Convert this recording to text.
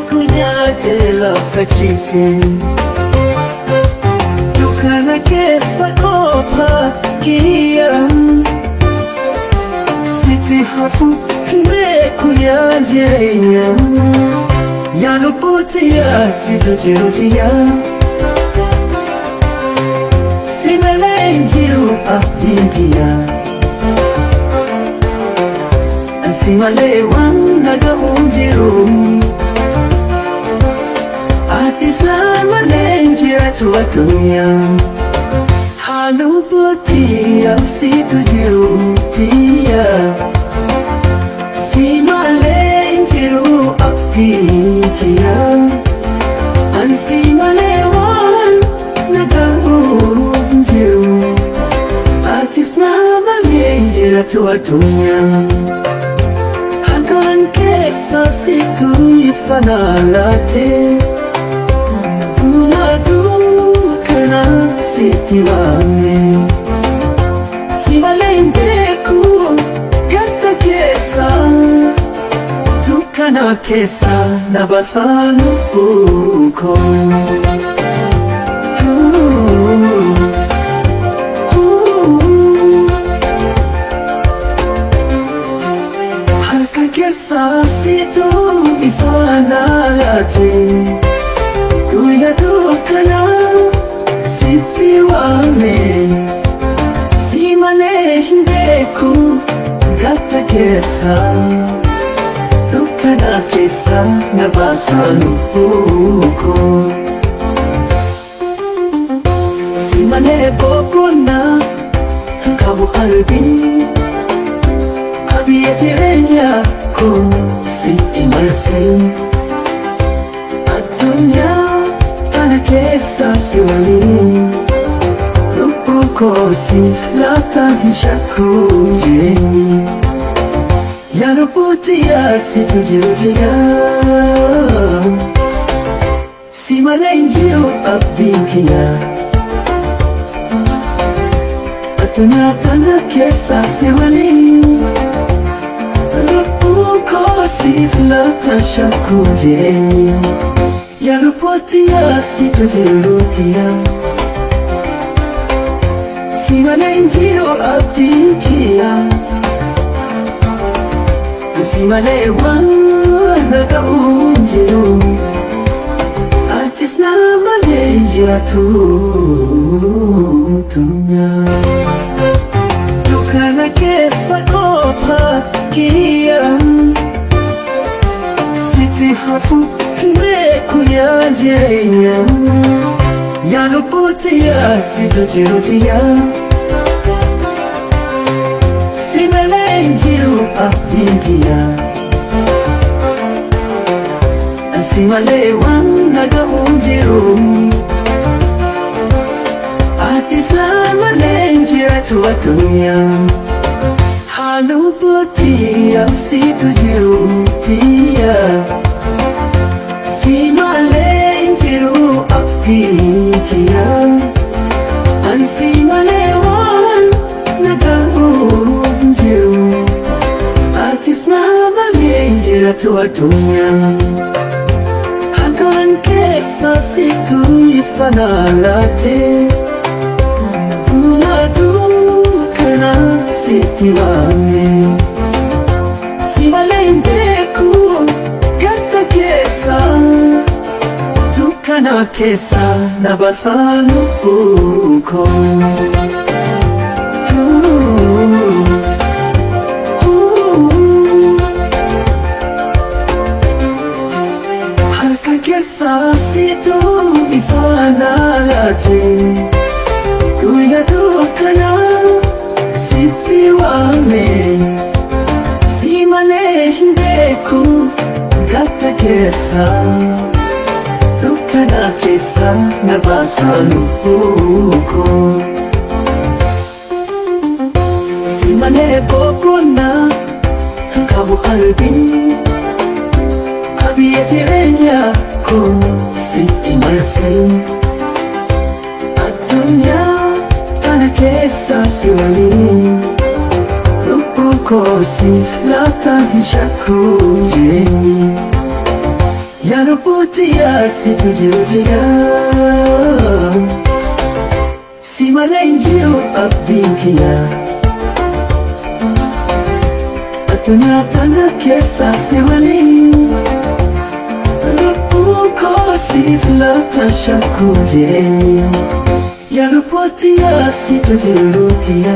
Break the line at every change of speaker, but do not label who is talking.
Kunyate lafachiisi dukana keessa kopha kiyyan siti hafu beeku yaa jireenya yaa lubbuutiyaa situ jiruutiya si malee hin jiru abdiin kiyya si malee waan nagahuun jiru ati isaan malee hin jiratu addunyaa haa lubbuutiyaa situ jiruutiya si malee hin jiru abdiin kiyya si malee waan nagahuun jiru ati isaan malee hin jiratu addunyaa situ ifanalate Dukana siti mame si malee hin beeku gata keessa dukana keessa na baasaa lubbuu koo situ ifanalate guyya dukana siti waame si malee hin beeku gata keessa dukana keessa na baasaa lubbuu koo si malee boqonnaa qabu qalbii biyya jireenya koo sitti marsee addunyaa tana keessa si waliin lubbuu koo si laaftaan hin shakku jireenyi yaa lubbuutiyaa situ jiruutiya si malee hin jiru abdiin kiyya addunyaa tana keessa si waliin Sif lata shakku jireenyi yaa lubbuutiyaa situ jiruutiya si malee hin jiru abdiin kiyya si malee waan nagahuun jiru ati isaan malee hin jiratu addunyaa dukana keessa kopha kiyyan hafu beeku yaa jireenya yaa lubbuutiyaa situ jiruutiya si malee hin jiru abdiin kiyya si malee waan nagahuun jiru ati isaan malee hin jiratu addunyaa haa lubbuutiyaa situ jiruutiya si malee hin jiru abdiin kiyya si malee waan nagahuun jiru ati isaan malee hin jiratu addunyaa halkan keessa situ ifanalate dukana siti mame si malee hin beeku gata keessa dukana keessa na baasaa lubbuu koo halkan keessa situ ifanalate guyya dukana siti waame si malee hin beeku gata keessa dukana keessa na baasaa lubbuu koo si malee boqonnaa qabu qalbii biyya jireenya koo sitti marsee addunyaa tana keessa si waliin lubbuu koo si laaftaan hin shakku jireenyi yanapotia situjirudia. Si malenjio abdinkia atunya tana kesa sewali lupuko siflata shakuje yanapotia situjirudia.